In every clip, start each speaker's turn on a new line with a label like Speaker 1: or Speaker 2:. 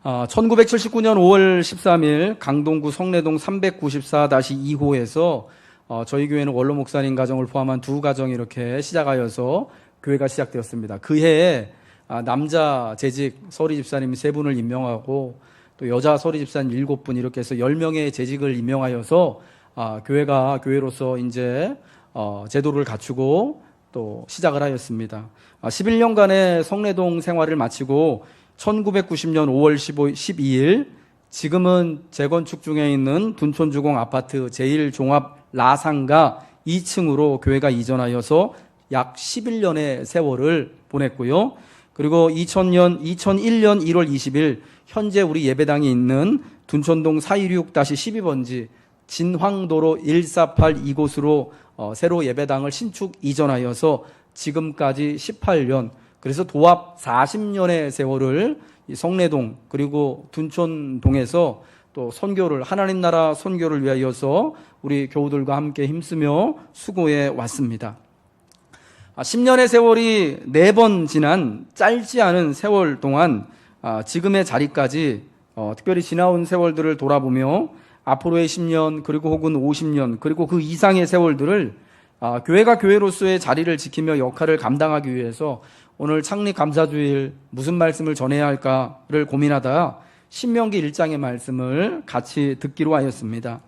Speaker 1: 1979년 5월 13일 강동구 성내동 394-2호에서 저희 교회는 원로 목사님 가정을 포함한 두 가정이 이렇게 시작하여서 교회가 시작되었습니다. 그 해에 남자 재직 서리 집사님 3분을 임명하고 또 여자 서리 집사님 7분 이렇게 해서 10명의 재직을 임명하여서 교회가 교회로서 이제 제도를 갖추고 또 시작을 하였습니다. 11년간의 성내동 생활을 마치고 1990년 5월 12일 지금은 재건축 중에 있는 둔촌주공 아파트 제1종합 라상가 2층으로 교회가 이전하여서 약 11년의 세월을 보냈고요. 그리고 2001년 1월 20일 현재 우리 예배당이 있는 둔촌동 416-12번지 진황도로 148 이곳으로 새로 예배당을 신축 이전하여서 지금까지 18년, 그래서 도합 40년의 세월을 성내동 그리고 둔촌동에서 또 선교를, 하나님 나라 선교를 위하여서 우리 교우들과 함께 힘쓰며 수고해 왔습니다. 10년의 세월이 4번 지난 짧지 않은 세월 동안 지금의 자리까지 특별히 지나온 세월들을 돌아보며 앞으로의 10년 그리고 혹은 50년 그리고 그 이상의 세월들을 교회가 교회로서의 자리를 지키며 역할을 감당하기 위해서 오늘 창립 감사주일 무슨 말씀을 전해야 할까를 고민하다 신명기 1장의 말씀을 같이 듣기로 하였습니다.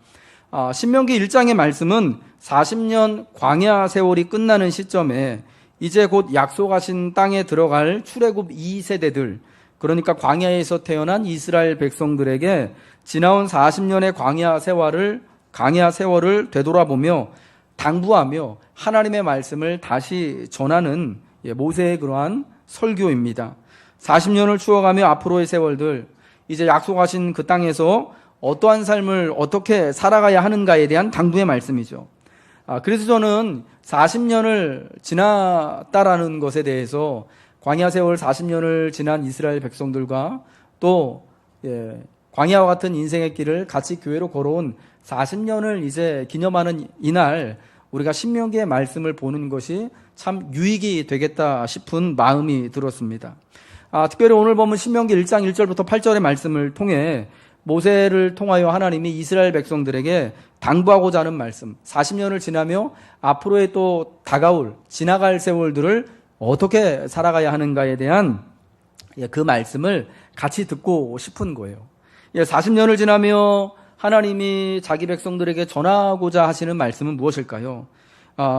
Speaker 1: 신명기 1장의 말씀은 40년 광야 세월이 끝나는 시점에 이제 곧 약속하신 땅에 들어갈 출애굽 2세대들, 그러니까 광야에서 태어난 이스라엘 백성들에게 지나온 40년의 광야 세월을 되돌아보며 당부하며 하나님의 말씀을 다시 전하는 모세의 그러한 설교입니다. 40년을 추억하며 앞으로의 세월들, 이제 약속하신 그 땅에서 어떠한 삶을 어떻게 살아가야 하는가에 대한 당부의 말씀이죠. 그래서 저는 40년을 지났다라는 것에 대해서 광야 세월 40년을 지난 이스라엘 백성들과 또 광야와 같은 인생의 길을 같이 교회로 걸어온 40년을 이제 기념하는 이날 우리가 신명기의 말씀을 보는 것이 참 유익이 되겠다 싶은 마음이 들었습니다. 특별히 오늘 보면 신명기 1장 1절부터 8절의 말씀을 통해 모세를 통하여 하나님이 이스라엘 백성들에게 당부하고자 하는 말씀, 40년을 지나며 앞으로의 또 다가올 지나갈 세월들을 어떻게 살아가야 하는가에 대한 그 말씀을 같이 듣고 싶은 거예요. 40년을 지나며 하나님이 자기 백성들에게 전하고자 하시는 말씀은 무엇일까요?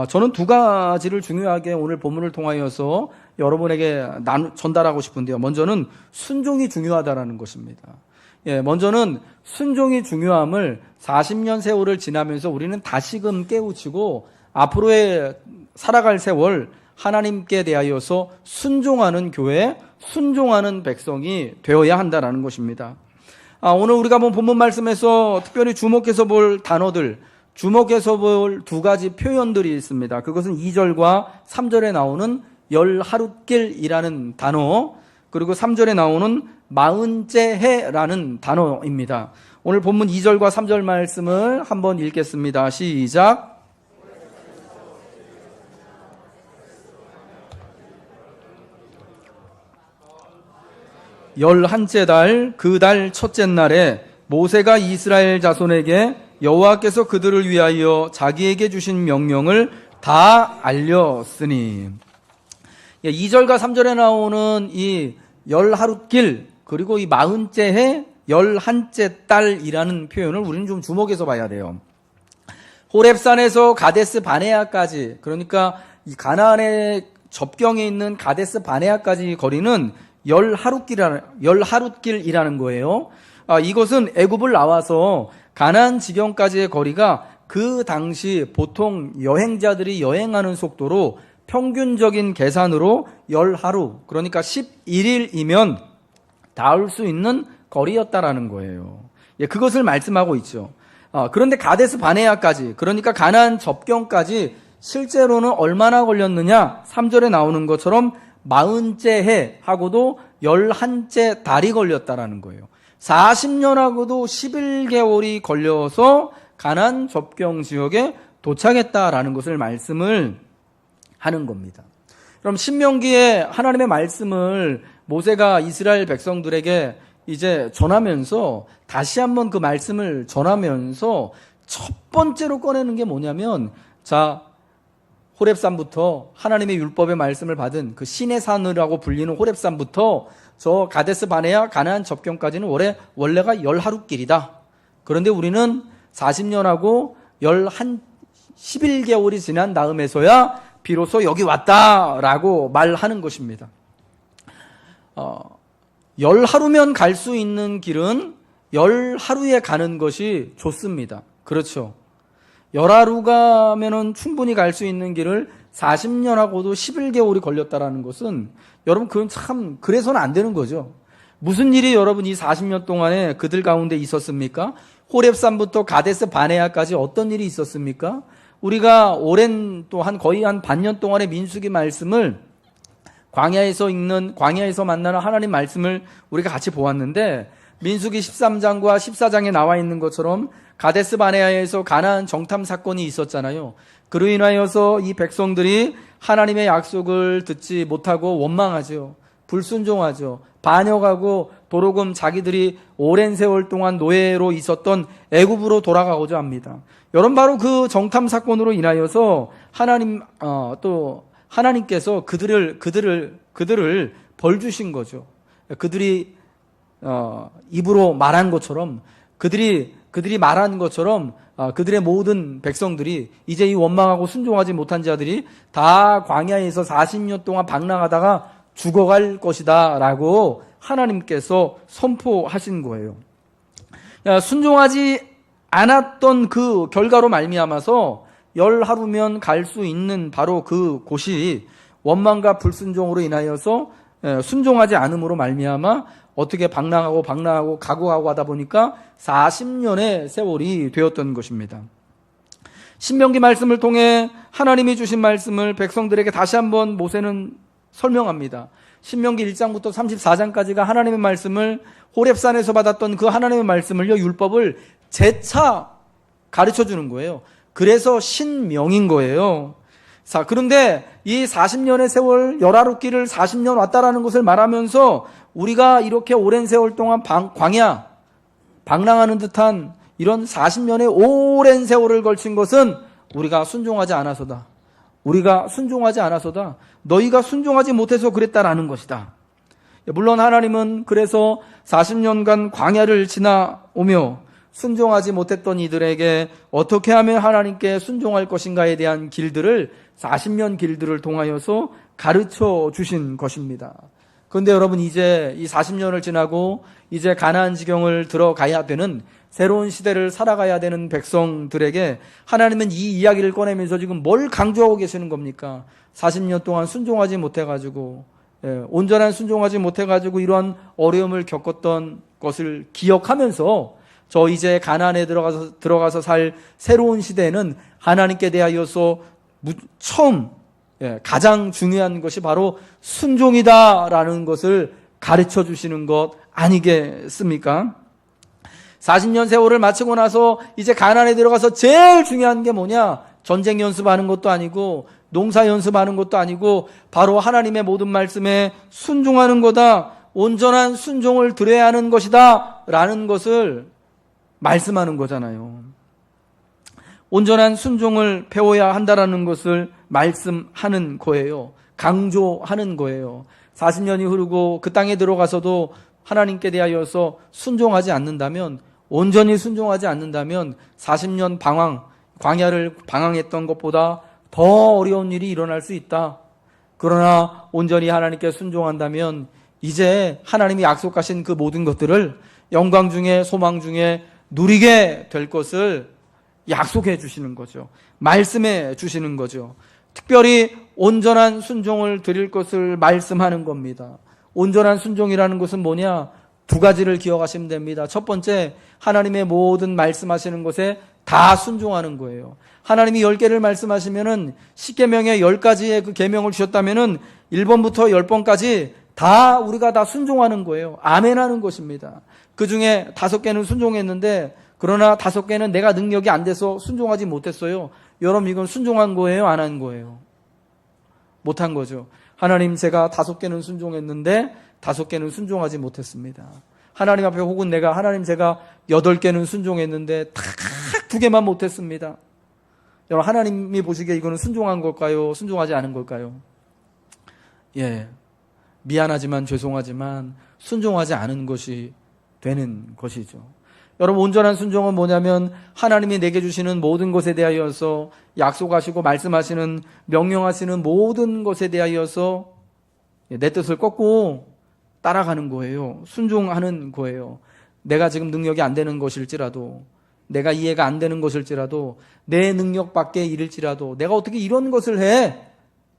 Speaker 1: 저는 두 가지를 중요하게 오늘 본문을 통하여서 여러분에게 전달하고 싶은데요. 먼저는 순종이 중요하다는 것입니다. 먼저는 순종이 중요함을 40년 세월을 지나면서 우리는 다시금 깨우치고 앞으로의 살아갈 세월 하나님께 대하여서 순종하는 교회, 순종하는 백성이 되어야 한다는 것입니다. 오늘 우리가 본 본문 말씀에서 특별히 주목해서 볼 단어들, 주목해서 볼 두 가지 표현들이 있습니다. 그것은 2절과 3절에 나오는 열하룻길이라는 단어, 그리고 3절에 나오는 40째 해라는 단어입니다. 오늘 본문 2절과 3절 말씀을 한번 읽겠습니다. 시작. 열한째 달 그 달 첫째 날에 모세가 이스라엘 자손에게 여호와께서 그들을 위하여 자기에게 주신 명령을 다 알렸으니. 2절과 3절에 나오는 이 열하룻길 그리고 이 40째 해 열한째 달이라는 표현을 우리는 좀 주목해서 봐야 돼요. 호렙산에서 가데스 바네아까지, 그러니까 이 가나안의 접경에 있는 가데스 바네아까지 거리는 열하룻길이라는 거예요. 이것은 애굽을 나와서 가나안 지경까지의 거리가 그 당시 보통 여행자들이 여행하는 속도로 평균적인 계산으로 10하루, 그러니까 11일이면 닿을 수 있는 거리였다라는 거예요. 그것을 말씀하고 있죠. 그런데 가데스 바네아까지, 그러니까 가나안 접경까지 실제로는 얼마나 걸렸느냐? 3절에 나오는 것처럼 40째 해 하고도 11째 달이 걸렸다라는 거예요. 40년하고도 11개월이 걸려서 가나안 접경 지역에 도착했다라는 것을 말씀을 하는 겁니다. 그럼 신명기에 하나님의 말씀을 모세가 이스라엘 백성들에게 이제 전하면서 다시 한번 그 말씀을 전하면서 첫 번째로 꺼내는 게 뭐냐면, 자, 호렙산부터 하나님의 율법의 말씀을 받은 그 신의 산이라고 불리는 호렙산부터 저 가데스 바네아 가나안 접경까지는 원래가 10하루길이다. 그런데 우리는 40년하고 11개월이 지난 다음에서야 비로소 여기 왔다라고 말하는 것입니다. 10하루면 갈 수 있는 길은 10하루에 가는 것이 좋습니다. 그렇죠. 10하루 가면은 충분히 갈 수 있는 길을 40년하고도 11개월이 걸렸다라는 것은 여러분 그건 참 그래서는 안 되는 거죠. 무슨 일이 여러분 이 40년 동안에 그들 가운데 있었습니까? 호렙산부터 가데스 바네아까지 어떤 일이 있었습니까? 우리가 오랜 또 거의 한 반년 동안의 민수기 말씀을 광야에서 만나는 하나님 말씀을 우리가 같이 보았는데, 민수기 13장과 14장에 나와 있는 것처럼 가데스 바네아에서 가나안 정탐 사건이 있었잖아요. 그로 인하여서 이 백성들이 하나님의 약속을 듣지 못하고 원망하죠. 불순종하죠. 반역하고 도로금 자기들이 오랜 세월 동안 노예로 있었던 애굽으로 돌아가고자 합니다. 여러분, 바로 그 정탐 사건으로 인하여서 하나님께서 그들을 벌 주신 거죠. 그들이 입으로 말한 것처럼 그들이 말한 것처럼 그들의 모든 백성들이 이제 이 원망하고 순종하지 못한 자들이 다 광야에서 40년 동안 방랑하다가 죽어갈 것이다 라고 하나님께서 선포하신 거예요. 순종하지 않았던 그 결과로 말미암아서 10하루면 갈 수 있는 바로 그 곳이 원망과 불순종으로 인하여서 순종하지 않음으로 말미암아 어떻게 방랑하고 각오하고 하다 보니까 40년의 세월이 되었던 것입니다. 신명기 말씀을 통해 하나님이 주신 말씀을 백성들에게 다시 한번 모세는 설명합니다. 신명기 1장부터 34장까지가 하나님의 말씀을 호렙산에서 받았던 그 하나님의 말씀을요, 율법을 재차 가르쳐 주는 거예요. 그래서 신명인 거예요. 자, 그런데 이 40년의 세월, 10하루길을 40년 왔다라는 것을 말하면서 우리가 이렇게 오랜 세월 동안 광야, 방랑하는 듯한 이런 40년의 오랜 세월을 걸친 것은 우리가 순종하지 않아서다. 너희가 순종하지 못해서 그랬다라는 것이다. 물론 하나님은 그래서 40년간 광야를 지나오며 순종하지 못했던 이들에게 어떻게 하면 하나님께 순종할 것인가에 대한 길들을 40년 길들을 통하여서 가르쳐 주신 것입니다. 그런데 여러분, 이제 이 40년을 지나고 이제 가나안 지경을 들어가야 되는 새로운 시대를 살아가야 되는 백성들에게 하나님은 이 이야기를 꺼내면서 지금 뭘 강조하고 계시는 겁니까? 40년 동안 순종하지 못해가지고, 온전한 순종하지 못해가지고 이러한 어려움을 겪었던 것을 기억하면서 저 이제 가나안에 들어가서 살 새로운 시대에는 하나님께 대하여서 처음 가장 중요한 것이 바로 순종이다라는 것을 가르쳐 주시는 것 아니겠습니까? 40년 세월을 마치고 나서 이제 가나안에 들어가서 제일 중요한 게 뭐냐? 전쟁 연습하는 것도 아니고 농사 연습하는 것도 아니고 바로 하나님의 모든 말씀에 순종하는 거다. 온전한 순종을 드려야 하는 것이다 라는 것을 말씀하는 거잖아요. 온전한 순종을 배워야 한다라는 것을 말씀하는 거예요. 강조하는 거예요. 40년이 흐르고 그 땅에 들어가서도 하나님께 대하여서 순종하지 않는다면, 온전히 순종하지 않는다면 40년 광야를 방황했던 것보다 더 어려운 일이 일어날 수 있다. 그러나 온전히 하나님께 순종한다면 이제 하나님이 약속하신 그 모든 것들을 영광 중에 소망 중에 누리게 될 것을 약속해 주시는 거죠. 말씀해 주시는 거죠. 특별히 온전한 순종을 드릴 것을 말씀하는 겁니다. 온전한 순종이라는 것은 뭐냐? 두 가지를 기억하시면 됩니다. 첫 번째, 하나님의 모든 말씀하시는 것에 다 순종하는 거예요. 하나님이 10개를 말씀하시면은 10계명에 10가지의 그 계명을 주셨다면은 1번부터 10번까지 다 우리가 다 순종하는 거예요. 아멘하는 것입니다. 그 중에 5개는 순종했는데, 그러나 5개는 내가 능력이 안 돼서 순종하지 못했어요. 여러분, 이건 순종한 거예요? 안 한 거예요? 못한 거죠. 하나님, 제가 5개는 순종했는데 5개는 순종하지 못했습니다. 하나님 앞에 혹은 내가 하나님 제가 8개는 순종했는데 딱 2개만 못했습니다. 여러분 하나님이 보시기에 이거는 순종한 걸까요? 순종하지 않은 걸까요? 예, 미안하지만 죄송하지만 순종하지 않은 것이 되는 것이죠. 여러분 온전한 순종은 뭐냐면 하나님이 내게 주시는 모든 것에 대하여서 약속하시고 말씀하시는 명령하시는 모든 것에 대하여서 내 뜻을 꺾고 따라가는 거예요. 순종하는 거예요. 내가 지금 능력이 안 되는 것일지라도 내가 이해가 안 되는 것일지라도 내 능력 밖에 일일지라도 내가 어떻게 이런 것을 해?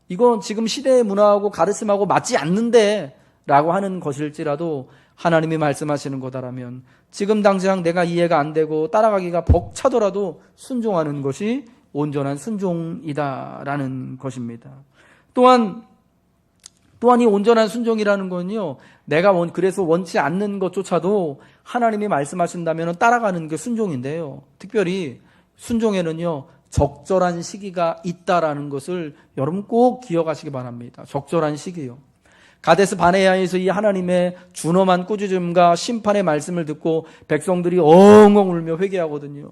Speaker 1: 이건 지금 시대의 문화하고 가르침하고 맞지 않는데 라고 하는 것일지라도 하나님이 말씀하시는 거다라면 지금 당장 내가 이해가 안 되고 따라가기가 벅차더라도 순종하는 것이 온전한 순종이다라는 것입니다. 또한 이 온전한 순종이라는 건요, 내가 그래서 원치 않는 것조차도 하나님이 말씀하신다면 따라가는 게 순종인데요. 특별히 순종에는요, 적절한 시기가 있다라는 것을 여러분 꼭 기억하시기 바랍니다. 적절한 시기요. 가데스 바네아에서 이 하나님의 준엄한 꾸짖음과 심판의 말씀을 듣고 백성들이 엉엉 울며 회개하거든요.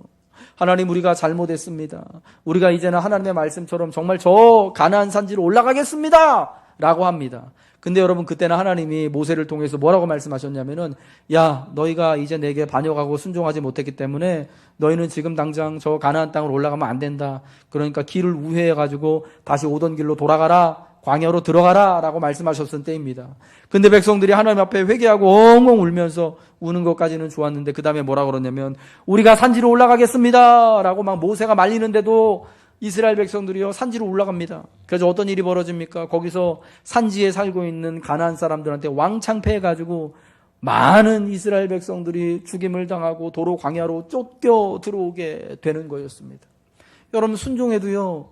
Speaker 1: 하나님, 우리가 잘못했습니다. 우리가 이제는 하나님의 말씀처럼 정말 저 가나안 산지로 올라가겠습니다 라고 합니다. 근데 여러분 그때는 하나님이 모세를 통해서 뭐라고 말씀하셨냐면은, 야, 너희가 이제 내게 반역하고 순종하지 못했기 때문에 너희는 지금 당장 저 가나안 땅으로 올라가면 안 된다. 그러니까 길을 우회해가지고 다시 오던 길로 돌아가라, 광야로 들어가라 라고 말씀하셨던 때입니다. 근데 백성들이 하나님 앞에 회개하고 엉엉 울면서 우는 것까지는 좋았는데 그 다음에 뭐라 그러냐면, 우리가 산지로 올라가겠습니다 라고 막 모세가 말리는데도 이스라엘 백성들이요 산지로 올라갑니다. 그래서 어떤 일이 벌어집니까? 거기서 산지에 살고 있는 가나안 사람들한테 왕창 패해가지고 많은 이스라엘 백성들이 죽임을 당하고 도로 광야로 쫓겨 들어오게 되는 거였습니다. 여러분 순종에도요,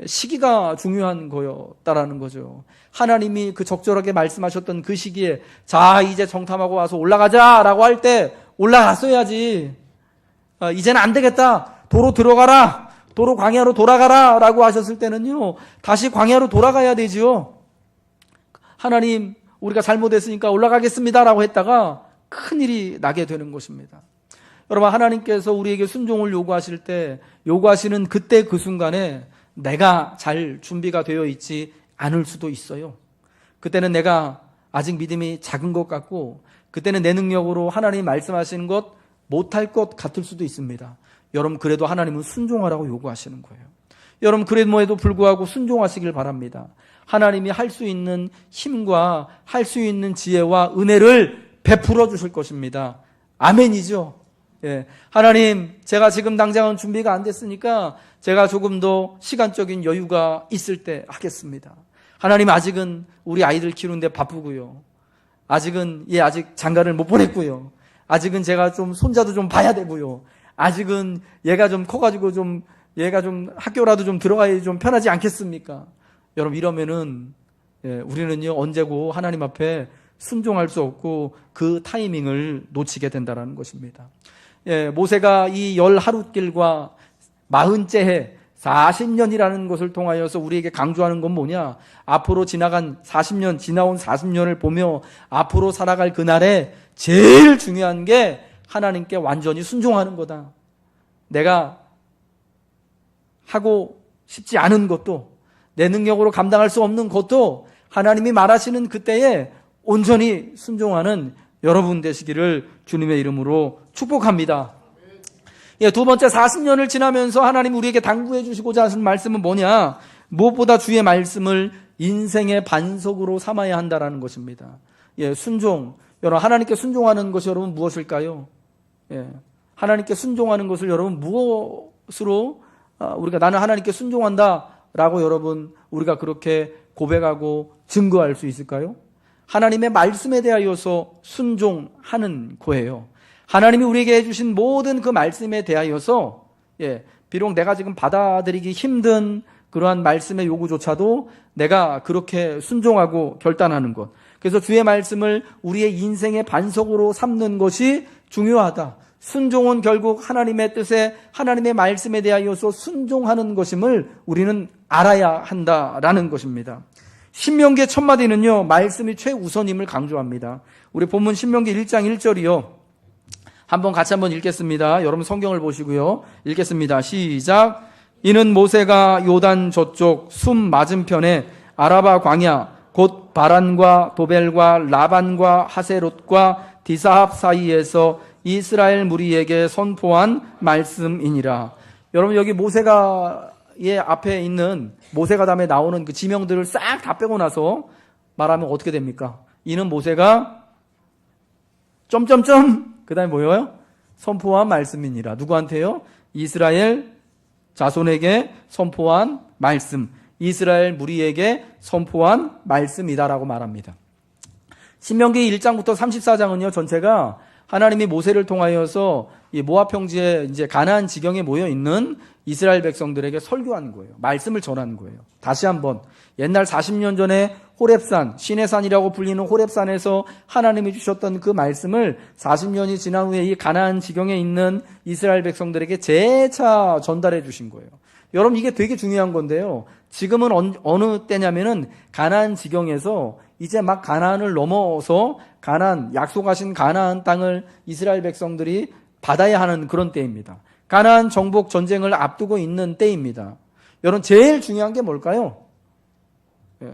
Speaker 1: 시기가 중요한 거였다라는 거죠. 하나님이 그 적절하게 말씀하셨던 그 시기에 자 이제 정탐하고 와서 올라가자라고 할 때 올라갔어야지. 이제는 안 되겠다. 도로 들어가라. 도로 광야로 돌아가라 라고 하셨을 때는요, 다시 광야로 돌아가야 되죠. 하나님, 우리가 잘못했으니까 올라가겠습니다 라고 했다가 큰일이 나게 되는 것입니다. 여러분, 하나님께서 우리에게 순종을 요구하실 때, 요구하시는 그때 그 순간에 내가 잘 준비가 되어 있지 않을 수도 있어요. 그때는 내가 아직 믿음이 작은 것 같고, 그때는 내 능력으로 하나님이 말씀하시는 것 못할 것 같을 수도 있습니다. 여러분 그래도 하나님은 순종하라고 요구하시는 거예요. 여러분 그래도 불구하고 순종하시길 바랍니다. 하나님이 할 수 있는 힘과 할 수 있는 지혜와 은혜를 베풀어 주실 것입니다. 아멘이죠. 예. 하나님, 제가 지금 당장은 준비가 안 됐으니까 제가 조금 더 시간적인 여유가 있을 때 하겠습니다. 하나님, 아직은 우리 아이들 키우는데 바쁘고요. 아직은 아직 장가를 못 보냈고요. 아직은 제가 좀 손자도 좀 봐야 되고요. 아직은 얘가 좀 커가지고 얘가 좀 학교라도 좀 들어가야 좀 편하지 않겠습니까? 여러분 이러면은 우리는요 언제고 하나님 앞에 순종할 수 없고 그 타이밍을 놓치게 된다는 것입니다. 모세가 이 10하룻길과 40째 해 40년이라는 것을 통하여서 우리에게 강조하는 건 뭐냐? 앞으로 지나온 40년을 보며 앞으로 살아갈 그날에 제일 중요한 게 하나님께 완전히 순종하는 거다. 내가 하고 싶지 않은 것도 내 능력으로 감당할 수 없는 것도 하나님이 말하시는 그때에 온전히 순종하는 여러분 되시기를 주님의 이름으로 축복합니다. 두 번째, 40년을 지나면서 하나님 우리에게 당부해 주시고자 하신 말씀은 뭐냐? 무엇보다 주의 말씀을 인생의 반석으로 삼아야 한다라는 것입니다. 순종. 여러분 하나님께 순종하는 것이 여러분 무엇일까요? 하나님께 순종하는 것을 여러분 무엇으로 우리가 나는 하나님께 순종한다라고 여러분 우리가 그렇게 고백하고 증거할 수 있을까요? 하나님의 말씀에 대하여서 순종하는 거예요. 하나님이 우리에게 해주신 모든 그 말씀에 대하여서 비록 내가 지금 받아들이기 힘든 그러한 말씀의 요구조차도 내가 그렇게 순종하고 결단하는 것. 그래서 주의 말씀을 우리의 인생의 반석으로 삼는 것이 중요하다. 순종은 결국 하나님의 뜻에 하나님의 말씀에 대하여서 순종하는 것임을 우리는 알아야 한다라는 것입니다. 신명기의 첫 마디는요, 말씀이 최우선임을 강조합니다. 우리 본문 신명기 1장 1절이요. 같이 한번 읽겠습니다. 여러분 성경을 보시고요. 읽겠습니다. 시작. 이는 모세가 요단 저쪽 숨 맞은편에 아라바 광야 곧 바란과 도벨과 라반과 하세롯과 디사합 사이에서 이스라엘 무리에게 선포한 말씀이니라. 여러분 여기 모세가의 앞에 있는 모세가 다음에 나오는 그 지명들을 싹 다 빼고 나서 말하면 어떻게 됩니까? 이는 모세가 점점점 그 다음에 뭐예요? 선포한 말씀이니라. 누구한테요? 이스라엘 자손에게 선포한 말씀, 이스라엘 무리에게 선포한 말씀이다라고 말합니다. 신명기 1장부터 34장은요, 전체가 하나님이 모세를 통하여서 이 모압 평지에 이제 가나안 지경에 모여 있는 이스라엘 백성들에게 설교한 거예요. 말씀을 전하는 거예요. 다시 한번 옛날 40년 전에 호렙산, 신의 산이라고 불리는 호렙산에서 하나님이 주셨던 그 말씀을 40년이 지난 후에 이 가나안 지경에 있는 이스라엘 백성들에게 재차 전달해 주신 거예요. 여러분 이게 되게 중요한 건데요. 지금은 어느 때냐면은 가나안 지경에서 이제 막 가나안을 넘어서 가나안, 약속하신 가나안 땅을 이스라엘 백성들이 받아야 하는 그런 때입니다. 가나안 정복 전쟁을 앞두고 있는 때입니다. 여러분 제일 중요한 게 뭘까요? 예.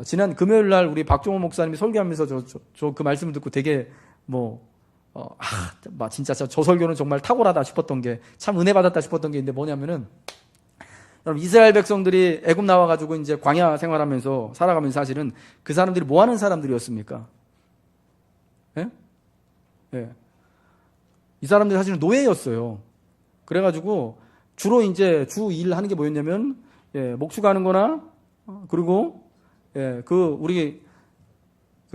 Speaker 1: 지난 금요일 날 우리 박종호 목사님이 설교하면서 저 그 말씀을 듣고 되게 진짜 저 설교는 정말 탁월하다 싶었던 게, 참 은혜 받았다 싶었던 게 있는데 뭐냐면은, 여러분 이스라엘 백성들이 애굽 나와가지고 이제 광야 생활하면서 살아가면서 사실은 그 사람들이 뭐 하는 사람들이었습니까? 예? 예. 이 사람들이 사실은 노예였어요. 그래가지고 주로 이제 주 일 하는 게 뭐였냐면, 목축 하는 거나, 그리고, 우리,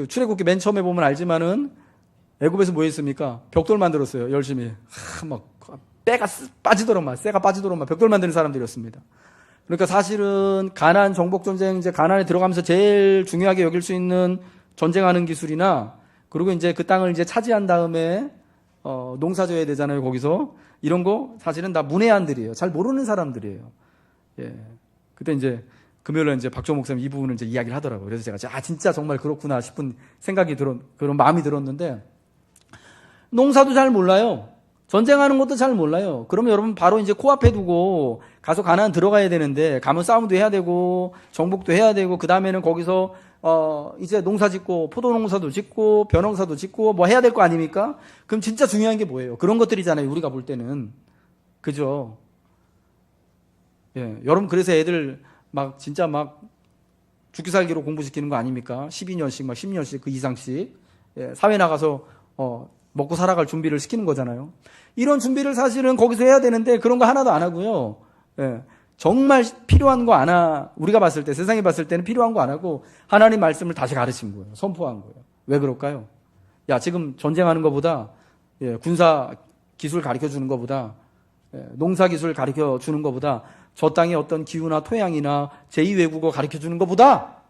Speaker 1: 출애굽기 맨 처음에 보면 알지만은, 애굽에서 뭐 했습니까? 벽돌 만들었어요, 열심히. 쇠가 빠지도록 막 벽돌 만드는 사람들이었습니다. 그러니까 사실은 가나안 정복 전쟁, 이제 가나안에 들어가면서 제일 중요하게 여길 수 있는 전쟁하는 기술이나, 그리고 이제 그 땅을 이제 차지한 다음에, 농사 져야 되잖아요, 거기서. 이런 거 사실은 다 문외한들이에요. 잘 모르는 사람들이에요. 예. 그때 이제 금요일에 이제 박종 목사님 이 부분을 이제 이야기를 하더라고요. 그래서 제가 진짜 정말 그렇구나 싶은 그런 마음이 들었는데, 농사도 잘 몰라요. 전쟁하는 것도 잘 몰라요. 그러면 여러분 바로 이제 코앞에 두고 가서 가나안 들어가야 되는데, 가면 싸움도 해야 되고 정복도 해야 되고, 그 다음에는 거기서 이제 농사 짓고 포도 농사도 짓고 벼농사도 짓고 뭐 해야 될 거 아닙니까? 그럼 진짜 중요한 게 뭐예요? 그런 것들이잖아요, 우리가 볼 때는. 그죠? 예, 여러분 그래서 애들 진짜 죽기 살기로 공부시키는 거 아닙니까? 12년씩 10년씩 그 이상씩. 예, 사회 나가서 먹고 살아갈 준비를 시키는 거잖아요. 이런 준비를 사실은 거기서 해야 되는데 그런 거 하나도 안 하고요. 예, 정말 필요한 거 우리가 봤을 때, 세상이 봤을 때는 필요한 거 안 하고 하나님 말씀을 다시 가르친 거예요. 선포한 거예요. 왜 그럴까요? 지금 전쟁하는 것보다, 군사 기술 가르쳐 주는 것보다, 농사 기술 가르쳐 주는 것보다, 저 땅의 어떤 기후나 토양이나 제2외국어 가르쳐 주는 것보다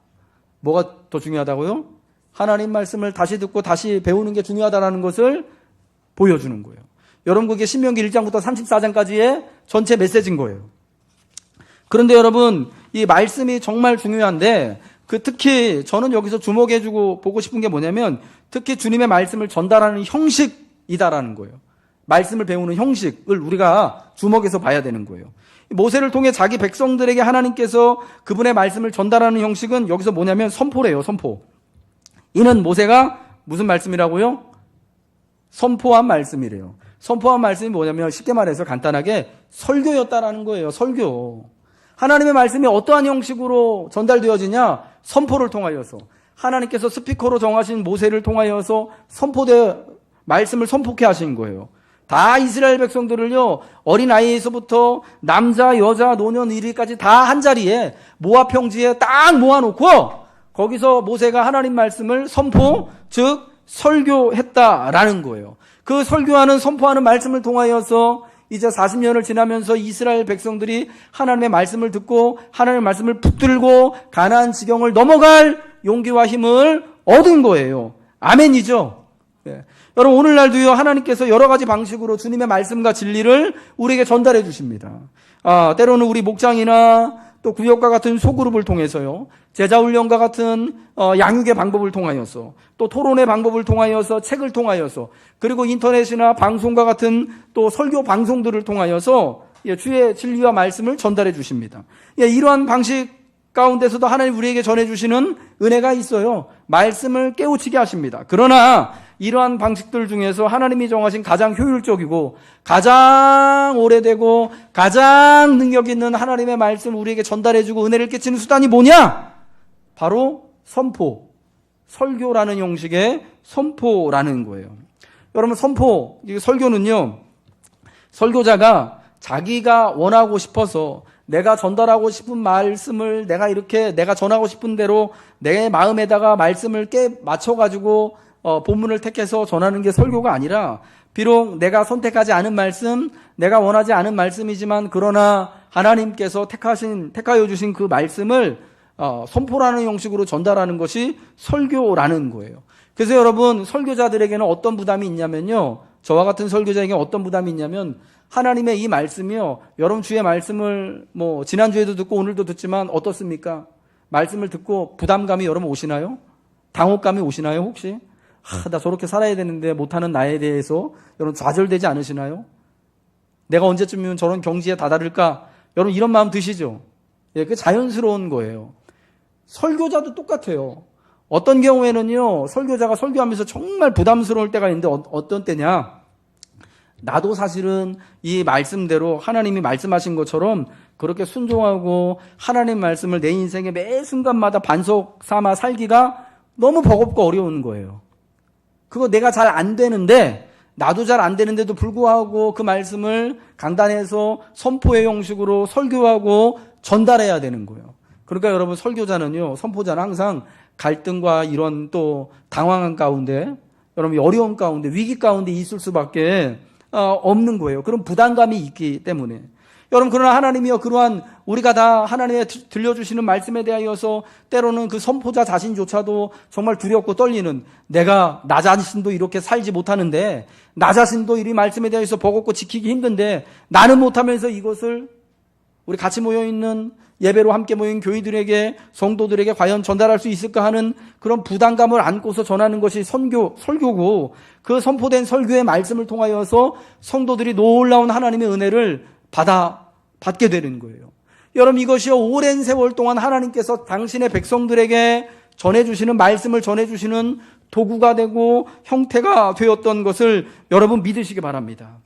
Speaker 1: 뭐가 더 중요하다고요? 하나님 말씀을 다시 듣고 다시 배우는 게 중요하다는 것을 보여주는 거예요. 여러분 그게 신명기 1장부터 34장까지의 전체 메시지인 거예요. 그런데 여러분 이 말씀이 정말 중요한데, 특히 저는 여기서 주목해주고 보고 싶은 게 뭐냐면, 특히 주님의 말씀을 전달하는 형식이다라는 거예요. 말씀을 배우는 형식을 우리가 주목해서 봐야 되는 거예요. 모세를 통해 자기 백성들에게 하나님께서 그분의 말씀을 전달하는 형식은 여기서 뭐냐면 선포래요. 선포. 이는 모세가 무슨 말씀이라고요? 선포한 말씀이래요. 선포한 말씀이 뭐냐면 쉽게 말해서 간단하게 설교였다라는 거예요. 설교. 하나님의 말씀이 어떠한 형식으로 전달되어지냐? 선포를 통하여서. 하나님께서 스피커로 정하신 모세를 통하여서 말씀을 선포케 하신 거예요. 다 이스라엘 백성들을요, 어린아이에서부터 남자, 여자, 노년, 이르기까지 다 한 자리에 모압 평지에 딱 모아놓고 거기서 모세가 하나님 말씀을 선포, 즉 설교했다라는 거예요. 그 설교하는, 선포하는 말씀을 통하여서 이제 40년을 지나면서 이스라엘 백성들이 하나님의 말씀을 듣고 하나님의 말씀을 붙들고 가나안 지경을 넘어갈 용기와 힘을 얻은 거예요. 아멘이죠? 네. 여러분 오늘날도요, 하나님께서 여러 가지 방식으로 주님의 말씀과 진리를 우리에게 전달해 주십니다. 때로는 우리 목장이나 또 구역과 같은 소그룹을 통해서요, 제자훈련과 같은 양육의 방법을 통하여서, 또 토론의 방법을 통하여서, 책을 통하여서, 그리고 인터넷이나 방송과 같은 또 설교 방송들을 통하여서 주의 진리와 말씀을 전달해 주십니다. 이러한 방식 가운데서도 하나님 우리에게 전해주시는 은혜가 있어요. 말씀을 깨우치게 하십니다. 그러나 이러한 방식들 중에서 하나님이 정하신 가장 효율적이고 가장 오래되고 가장 능력 있는 하나님의 말씀을 우리에게 전달해주고 은혜를 끼치는 수단이 뭐냐? 바로 선포, 설교라는 형식의 선포라는 거예요. 여러분, 설교는요, 설교자가 자기가 원하고 싶어서 내가 전달하고 싶은 말씀을 내가 전하고 싶은 대로 내 마음에다가 말씀을 맞춰가지고 본문을 택해서 전하는 게 설교가 아니라, 비록 내가 선택하지 않은 말씀, 내가 원하지 않은 말씀이지만 그러나 하나님께서 택하여 주신 그 말씀을 선포라는 형식으로 전달하는 것이 설교라는 거예요. 그래서 여러분, 설교자들에게는 어떤 부담이 있냐면요, 저와 같은 설교자에게 어떤 부담이 있냐면, 하나님의 이 말씀이요, 여러분 주의 말씀을 지난주에도 듣고 오늘도 듣지만 어떻습니까? 말씀을 듣고 부담감이 여러분 오시나요? 당혹감이 오시나요, 혹시? 나 저렇게 살아야 되는데 못하는 나에 대해서 여러분 좌절되지 않으시나요? 내가 언제쯤이면 저런 경지에 다다를까? 여러분 이런 마음 드시죠? 그 자연스러운 거예요. 설교자도 똑같아요. 어떤 경우에는요, 설교자가 설교하면서 정말 부담스러울 때가 있는데 어떤 때냐? 나도 사실은 이 말씀대로 하나님이 말씀하신 것처럼 그렇게 순종하고 하나님 말씀을 내 인생의 매 순간마다 반석 삼아 살기가 너무 버겁고 어려운 거예요. 그거 내가 잘 안 되는데, 나도 잘 안 되는데도 불구하고 그 말씀을 강단에서 선포의 형식으로 설교하고 전달해야 되는 거예요. 그러니까 여러분, 설교자는요, 선포자는 항상 갈등과 이런 또 당황한 가운데, 여러분 어려움 가운데, 위기 가운데 있을 수밖에 없는 거예요. 그런 부담감이 있기 때문에. 여러분, 그러나 하나님이요, 그러한 우리가 다 하나님의 들려주시는 말씀에 대하여서 때로는 그 선포자 자신조차도 정말 두렵고 떨리는, 나 자신도 이렇게 살지 못하는데, 나 자신도 이 말씀에 대해서 버겁고 지키기 힘든데 나는 못하면서 이것을 우리 같이 모여있는 예배로 함께 모인 교회들에게, 성도들에게 과연 전달할 수 있을까 하는 그런 부담감을 안고서 전하는 것이 설교고, 그 선포된 설교의 말씀을 통하여서 성도들이 놀라운 하나님의 은혜를 받게 되는 거예요. 여러분, 이것이요, 오랜 세월 동안 하나님께서 당신의 백성들에게 전해주시는 말씀을 전해주시는 도구가 되고 형태가 되었던 것을 여러분 믿으시기 바랍니다.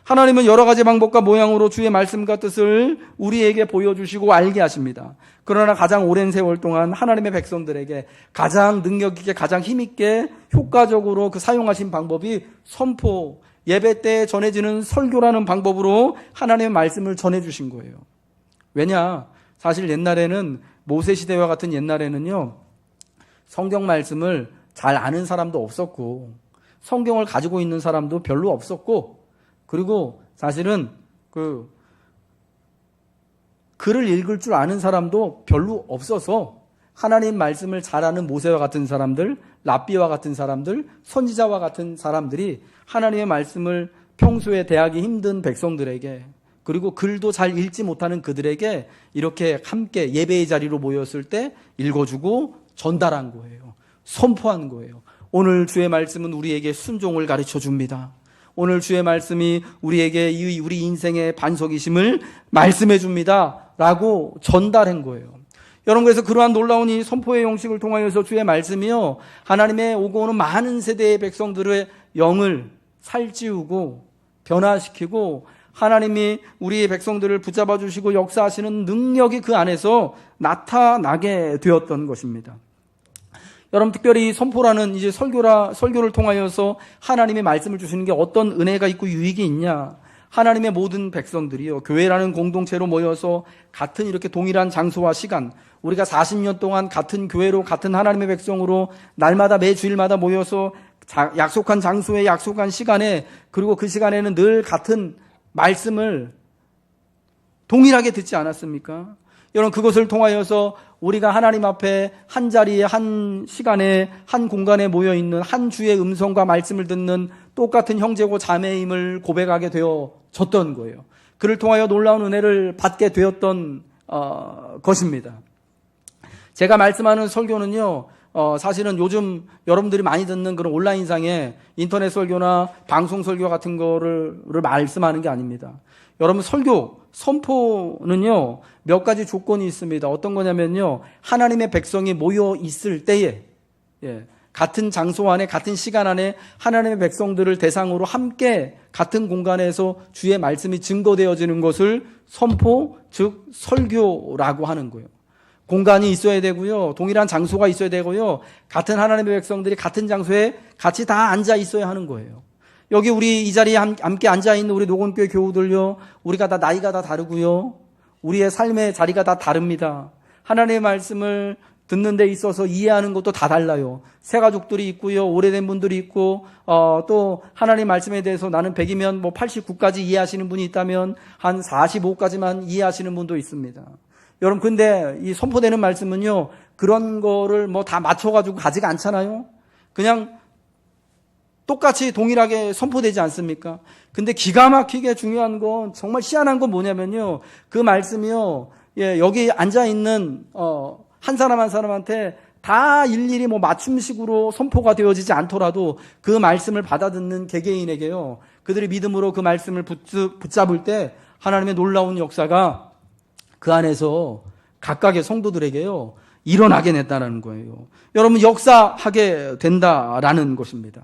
Speaker 1: 하나님은 여러 가지 방법과 모양으로 주의 말씀과 뜻을 우리에게 보여주시고 알게 하십니다. 그러나 가장 오랜 세월 동안 하나님의 백성들에게 가장 능력 있게, 가장 힘 있게, 효과적으로 그 사용하신 방법이 선포, 예배 때 전해지는 설교라는 방법으로 하나님의 말씀을 전해주신 거예요. 왜냐? 사실 옛날에는, 모세 시대와 같은 옛날에는요, 성경 말씀을 잘 아는 사람도 없었고, 성경을 가지고 있는 사람도 별로 없었고, 그리고 사실은 글을 읽을 줄 아는 사람도 별로 없어서 하나님 말씀을 잘 아는 모세와 같은 사람들, 랍비와 같은 사람들, 선지자와 같은 사람들이 하나님의 말씀을 평소에 대하기 힘든 백성들에게, 그리고 글도 잘 읽지 못하는 그들에게 이렇게 함께 예배의 자리로 모였을 때 읽어주고 전달한 거예요. 선포한 거예요. 오늘 주의 말씀은 우리에게 순종을 가르쳐 줍니다. 오늘 주의 말씀이 우리에게 우리 인생의 반석이심을 말씀해 줍니다 라고 전달한 거예요. 여러분, 그래서 그러한 놀라운 이 선포의 형식을 통하여서 주의 말씀이요, 하나님의 오고 오는 많은 세대의 백성들의 영을 살찌우고 변화시키고, 하나님이 우리 백성들을 붙잡아 주시고 역사하시는 능력이 그 안에서 나타나게 되었던 것입니다. 여러분, 특별히 선포라는 이제 설교를 통하여서 하나님의 말씀을 주시는 게 어떤 은혜가 있고 유익이 있냐? 하나님의 모든 백성들이요, 교회라는 공동체로 모여서 같은 이렇게 동일한 장소와 시간, 우리가 40년 동안 같은 교회로, 같은 하나님의 백성으로 날마다 매 주일마다 모여서 약속한 장소에, 약속한 시간에, 그리고 그 시간에는 늘 같은 말씀을 동일하게 듣지 않았습니까? 여러분, 그것을 통하여서 우리가 하나님 앞에 한 자리에, 한 시간에, 한 공간에 모여있는 한 주의 음성과 말씀을 듣는 똑같은 형제고 자매임을 고백하게 되어졌던 거예요. 그를 통하여 놀라운 은혜를 받게 되었던 것입니다. 제가 말씀하는 설교는요, 사실은 요즘 여러분들이 많이 듣는 그런 온라인상의 인터넷 설교나 방송 설교 같은 거를 말씀하는 게 아닙니다. 여러분, 설교, 선포는요, 몇 가지 조건이 있습니다. 어떤 거냐면요, 하나님의 백성이 모여 있을 때에, 같은 장소 안에, 같은 시간 안에 하나님의 백성들을 대상으로 함께 같은 공간에서 주의 말씀이 증거되어지는 것을 선포, 즉 설교라고 하는 거예요. 공간이 있어야 되고요. 동일한 장소가 있어야 되고요. 같은 하나님의 백성들이 같은 장소에 같이 다 앉아 있어야 하는 거예요. 여기 우리 이 자리에 함께 앉아 있는 우리 녹음교회 교우들요. 우리가 다 나이가 다 다르고요. 우리의 삶의 자리가 다 다릅니다. 하나님의 말씀을 듣는 데 있어서 이해하는 것도 다 달라요. 새 가족들이 있고요. 오래된 분들이 있고 또 하나님 말씀에 대해서 나는 100이면 뭐 89까지 이해하시는 분이 있다면 한 45까지만 이해하시는 분도 있습니다. 여러분, 근데 이 선포되는 말씀은요, 그런 거를 뭐 다 맞춰가지고 가지가 않잖아요? 그냥 똑같이 동일하게 선포되지 않습니까? 근데 기가 막히게 중요한 건, 정말 희한한 건 뭐냐면요, 그 말씀이요, 여기 앉아있는, 한 사람 한 사람한테 다 일일이 뭐 맞춤식으로 선포가 되어지지 않더라도 그 말씀을 받아듣는 개개인에게요, 그들이 믿음으로 그 말씀을 붙잡을 때 하나님의 놀라운 역사가 그 안에서 각각의 성도들에게요, 일어나게 냈다는 거예요. 여러분, 역사하게 된다라는 것입니다.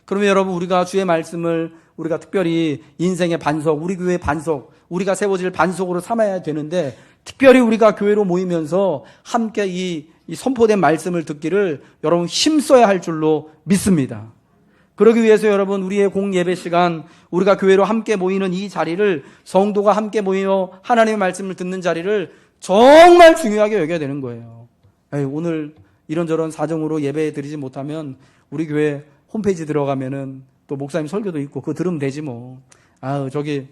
Speaker 1: 그러면 여러분, 우리가 주의 말씀을 우리가 특별히 인생의 반석, 우리 교회의 반석, 우리가 세워질 반석으로 삼아야 되는데, 특별히 우리가 교회로 모이면서 함께 이 선포된 말씀을 듣기를 여러분 힘써야 할 줄로 믿습니다. 그러기 위해서 여러분, 우리의 공예배 시간, 우리가 교회로 함께 모이는 이 자리를, 성도가 함께 모여 하나님의 말씀을 듣는 자리를 정말 중요하게 여겨야 되는 거예요. 오늘 이런저런 사정으로 예배 드리지 못하면 우리 교회 홈페이지 들어가면은 또 목사님 설교도 있고 그거 들으면 되지 뭐. 저기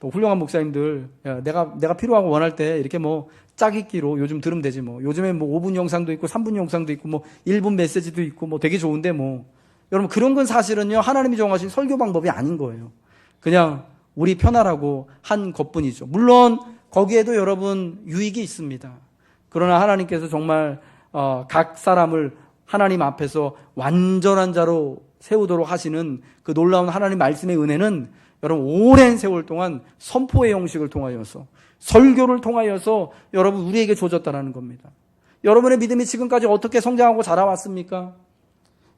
Speaker 1: 또 훌륭한 목사님들, 내가 필요하고 원할 때 이렇게 뭐 짝있기로 요즘 들으면 되지 뭐. 요즘에 뭐 5분 영상도 있고 3분 영상도 있고 뭐 1분 메시지도 있고 뭐 되게 좋은데 뭐. 여러분, 그런 건 사실은요, 하나님이 정하신 설교 방법이 아닌 거예요. 그냥 우리 편하라고 한 것뿐이죠. 물론 거기에도 여러분 유익이 있습니다. 그러나 하나님께서 정말 각 사람을 하나님 앞에서 완전한 자로 세우도록 하시는 그 놀라운 하나님 말씀의 은혜는 여러분 오랜 세월 동안 선포의 형식을 통하여서, 설교를 통하여서 여러분 우리에게 주어졌다는 겁니다. 여러분의 믿음이 지금까지 어떻게 성장하고 자라왔습니까?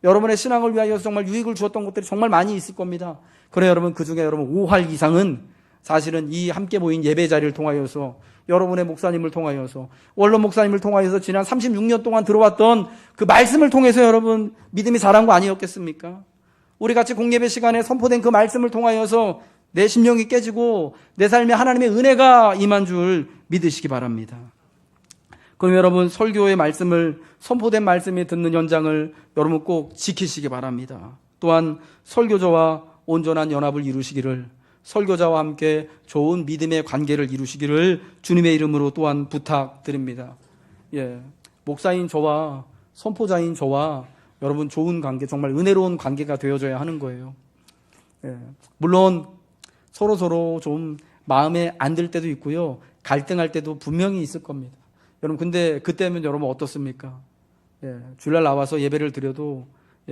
Speaker 1: 여러분의 신앙을 위하여서 정말 유익을 주었던 것들이 정말 많이 있을 겁니다. 그래 여러분, 그 중에 여러분 5할 이상은 사실은 이 함께 모인 예배 자리를 통하여서, 여러분의 목사님을 통하여서, 원로 목사님을 통하여서 지난 36년 동안 들어왔던 그 말씀을 통해서 여러분 믿음이 자란 거 아니었겠습니까? 우리 같이 공예배 시간에 선포된 그 말씀을 통하여서 내 심령이 깨지고 내 삶에 하나님의 은혜가 임한 줄 믿으시기 바랍니다. 그럼 여러분, 설교의 말씀을, 선포된 말씀이 듣는 현장을 여러분 꼭 지키시기 바랍니다. 또한 설교자와 온전한 연합을 이루시기를, 설교자와 함께 좋은 믿음의 관계를 이루시기를 주님의 이름으로 또한 부탁드립니다. 목사인 저와 선포자인 저와 여러분 좋은 관계, 정말 은혜로운 관계가 되어져야 하는 거예요. 물론 서로 좀 마음에 안 들 때도 있고요, 갈등할 때도 분명히 있을 겁니다. 여러분, 근데 그때면 여러분 어떻습니까? 주일날 나와서 예배를 드려도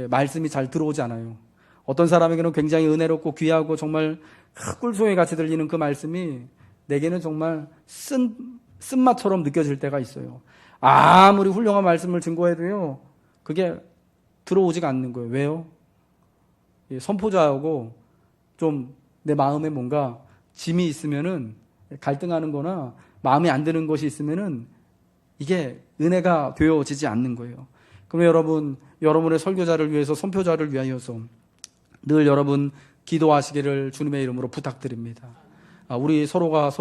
Speaker 1: 말씀이 잘 들어오지 않아요. 어떤 사람에게는 굉장히 은혜롭고 귀하고 정말 꿀송이 같이 들리는 그 말씀이 내게는 정말 쓴맛처럼 느껴질 때가 있어요. 아무리 훌륭한 말씀을 증거해도요, 그게 들어오지가 않는 거예요. 왜요? 선포자하고 좀 내 마음에 뭔가 짐이 있으면은, 갈등하는 거나 마음에 안 드는 것이 있으면은 이게 은혜가 되어지지 않는 거예요. 그러면 여러분, 여러분의 설교자를 위해서, 선포자를 위하여서 늘 여러분 기도하시기를 주님의 이름으로 부탁드립니다. 우리 서로가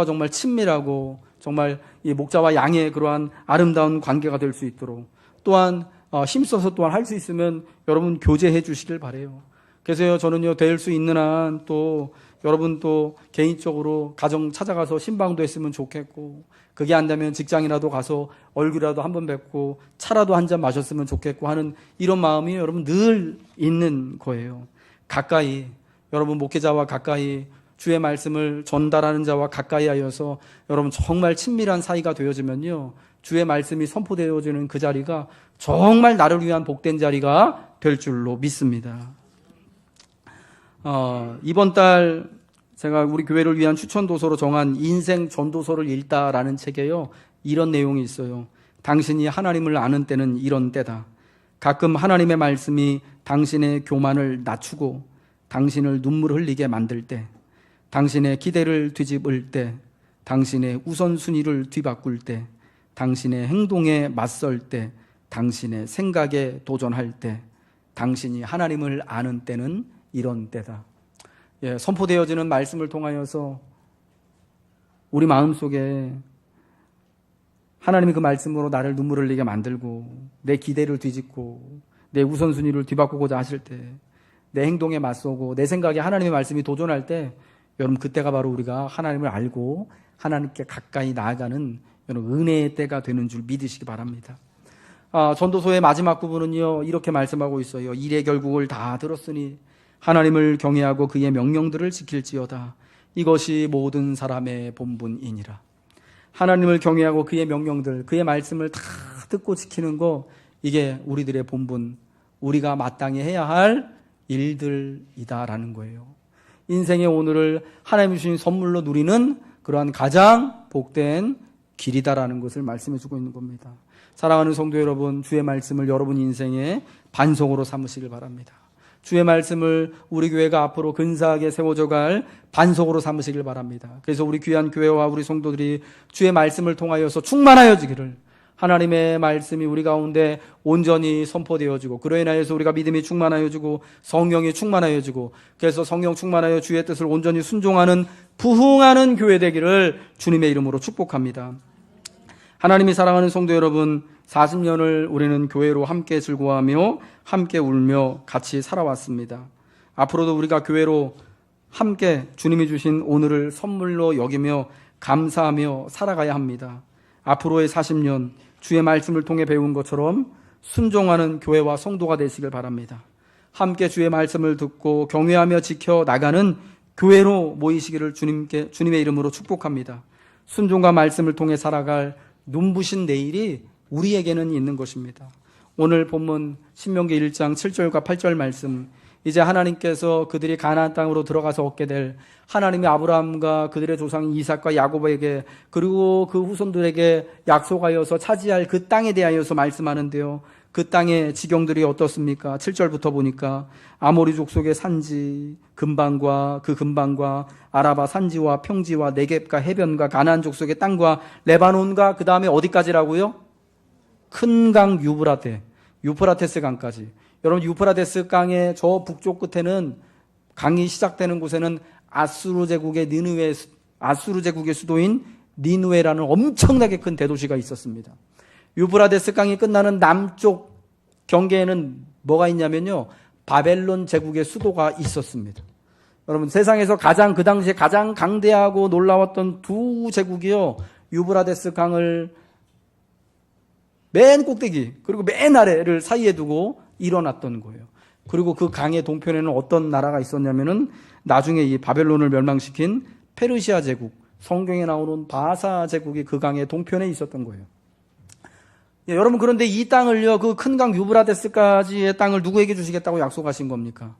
Speaker 1: 정말 친밀하고 정말 이 목자와 양의 그러한 아름다운 관계가 될 수 있도록, 또한 힘써서 또한 할 수 있으면 여러분 교제해 주시길 바라요. 그래서 저는요, 될 수 있는 한 또 여러분 또 개인적으로 가정 찾아가서 신방도 했으면 좋겠고, 그게 안 되면 직장이라도 가서 얼굴이라도 한번 뵙고 차라도 한 잔 마셨으면 좋겠고 하는 이런 마음이 여러분 늘 있는 거예요. 가까이, 여러분 목회자와 가까이 주의 말씀을 전달하는 자와 가까이 하여서 여러분 정말 친밀한 사이가 되어지면요, 주의 말씀이 선포되어지는 그 자리가 정말 나를 위한 복된 자리가 될 줄로 믿습니다. 이번 달 제가 우리 교회를 위한 추천 도서로 정한 인생 전도서를 읽다라는 책에요, 이런 내용이 있어요. 당신이 하나님을 아는 때는 이런 때다. 가끔 하나님의 말씀이 당신의 교만을 낮추고 당신을 눈물 흘리게 만들 때, 당신의 기대를 뒤집을 때, 당신의 우선순위를 뒤바꿀 때, 당신의 행동에 맞설 때, 당신의 생각에 도전할 때, 당신이 하나님을 아는 때는 이런 때다. 선포되어지는 말씀을 통하여서 우리 마음속에 하나님이 그 말씀으로 나를 눈물 흘리게 만들고 내 기대를 뒤집고 내 우선순위를 뒤바꾸고자 하실 때, 내 행동에 맞서고 내 생각에 하나님의 말씀이 도전할 때, 여러분 그때가 바로 우리가 하나님을 알고 하나님께 가까이 나아가는 여러분 은혜의 때가 되는 줄 믿으시기 바랍니다. 전도서의 마지막 부분은요, 이렇게 말씀하고 있어요. 일의 결국을 다 들었으니 하나님을 경외하고 그의 명령들을 지킬지어다. 이것이 모든 사람의 본분이니라. 하나님을 경외하고 그의 명령들, 그의 말씀을 다 듣고 지키는 거, 이게 우리들의 본분, 우리가 마땅히 해야 할 일들이다라는 거예요. 인생의 오늘을 하나님이 주신 선물로 누리는 그러한 가장 복된 길이다라는 것을 말씀해 주고 있는 겁니다. 사랑하는 성도 여러분, 주의 말씀을 여러분 인생의 반석으로 삼으시길 바랍니다. 주의 말씀을 우리 교회가 앞으로 근사하게 세워져갈 반석으로 삼으시길 바랍니다. 그래서 우리 귀한 교회와 우리 성도들이 주의 말씀을 통하여서 충만하여지기를, 하나님의 말씀이 우리 가운데 온전히 선포되어지고 그로 인하여서 우리가 믿음이 충만하여지고 성령이 충만하여지고, 그래서 성령 충만하여 주의 뜻을 온전히 순종하는 부흥하는 교회 되기를 주님의 이름으로 축복합니다. 하나님이 사랑하는 성도 여러분, 40년을 우리는 교회로 함께 즐거워하며 함께 울며 같이 살아왔습니다. 앞으로도 우리가 교회로 함께 주님이 주신 오늘을 선물로 여기며 감사하며 살아가야 합니다. 앞으로의 40년 주의 말씀을 통해 배운 것처럼 순종하는 교회와 성도가 되시길 바랍니다. 함께 주의 말씀을 듣고 경외하며 지켜 나가는 교회로 모이시기를 주님의 이름으로 축복합니다. 순종과 말씀을 통해 살아갈 눈부신 내일이 우리에게는 있는 것입니다. 오늘 본문 신명기 1장 7절과 8절 말씀, 이제 하나님께서 그들이 가나안 땅으로 들어가서 얻게 될, 하나님이 아브라함과 그들의 조상 이삭과 야곱에게 그리고 그 후손들에게 약속하여서 차지할 그 땅에 대하여서 말씀하는데요, 그 땅의 지경들이 어떻습니까? 7절부터 보니까 아모리 족속의 산지 근방과 그 근방과 아라바 산지와 평지와 네겝과 해변과 가나안 족속의 땅과 레바논과 그 다음에 어디까지라고요? 큰 강 유프라테스 강까지. 여러분, 유프라테스 강의 저 북쪽 끝에는, 강이 시작되는 곳에는 아수르 제국의 수도인 니누에라는 엄청나게 큰 대도시가 있었습니다. 유프라테스 강이 끝나는 남쪽 경계에는 뭐가 있냐면요, 바벨론 제국의 수도가 있었습니다. 여러분, 세상에서 그 당시에 가장 강대하고 놀라웠던 두 제국이요, 유프라테스 강을 맨 꼭대기 그리고 맨 아래를 사이에 두고 일어났던 거예요. 그리고 그 강의 동편에는 어떤 나라가 있었냐면은 나중에 이 바벨론을 멸망시킨 페르시아 제국, 성경에 나오는 바사 제국이 그 강의 동편에 있었던 거예요. 여러분, 그런데 이 땅을요, 그 큰 강 유브라데스까지의 땅을 누구에게 주시겠다고 약속하신 겁니까?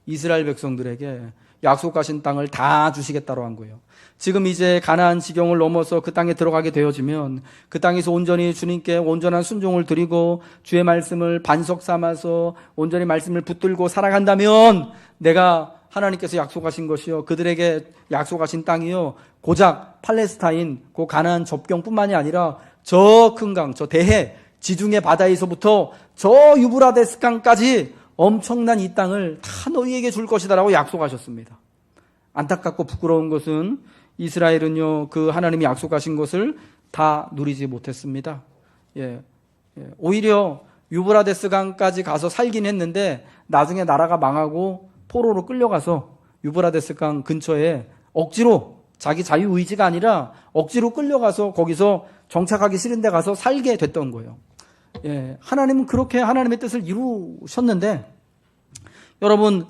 Speaker 1: 이스라엘 백성들에게 약속하신 땅을 다 주시겠다고 한 거예요. 지금 이제 가나안 지경을 넘어서 그 땅에 들어가게 되어지면 그 땅에서 온전히 주님께 온전한 순종을 드리고 주의 말씀을 반석 삼아서 온전히 말씀을 붙들고 살아간다면, 내가 하나님께서 약속하신 것이요, 그들에게 약속하신 땅이요, 고작 팔레스타인 그 가나안 접경뿐만이 아니라 저 큰 강, 저 대해 지중해 바다에서부터 저 유브라데스 강까지 엄청난 이 땅을 다 너희에게 줄 것이다라고 약속하셨습니다. 안타깝고 부끄러운 것은 이스라엘은요, 그 하나님이 약속하신 것을 다 누리지 못했습니다. 오히려 유브라데스 강까지 가서 살긴 했는데 나중에 나라가 망하고 포로로 끌려가서 유브라데스 강 근처에 억지로, 자기 자유의지가 아니라 억지로 끌려가서 거기서 정착하기 싫은 데 가서 살게 됐던 거예요. 하나님은 그렇게 하나님의 뜻을 이루셨는데, 여러분,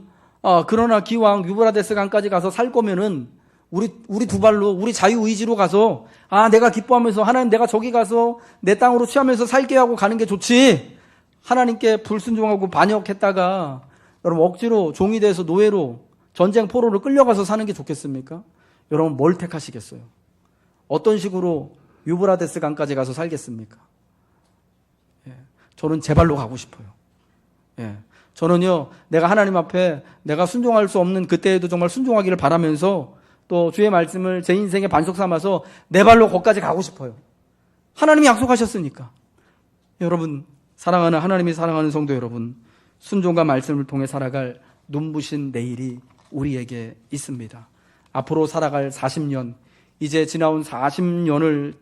Speaker 1: 그러나 기왕 유브라데스 강까지 가서 살 거면은 우리 두 발로 우리 자유 의지로 가서 내가 기뻐하면서 하나님 내가 저기 가서 내 땅으로 취하면서 살게 하고 가는 게 좋지. 하나님께 불순종하고 반역했다가 여러분 억지로 종이 돼서 노예로 전쟁 포로로 끌려가서 사는 게 좋겠습니까? 여러분 뭘 택하시겠어요? 어떤 식으로 유브라데스 강까지 가서 살겠습니까? 저는 제 발로 가고 싶어요. 저는요, 내가 하나님 앞에 내가 순종할 수 없는 그때에도 정말 순종하기를 바라면서 또 주의 말씀을 제 인생의 반석 삼아서 내 발로 거기까지 가고 싶어요. 하나님이 약속하셨으니까. 여러분, 사랑하는 하나님이 사랑하는 성도 여러분, 순종과 말씀을 통해 살아갈 눈부신 내일이 우리에게 있습니다. 앞으로 살아갈 40년, 이제 지나온 40년을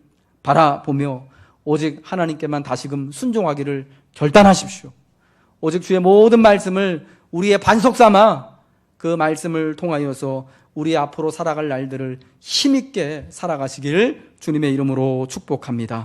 Speaker 1: 바라보며 오직 하나님께만 다시금 순종하기를 결단하십시오. 오직 주의 모든 말씀을 우리의 반석 삼아 그 말씀을 통하여서 우리 앞으로 살아갈 날들을 힘있게 살아가시기를 주님의 이름으로 축복합니다.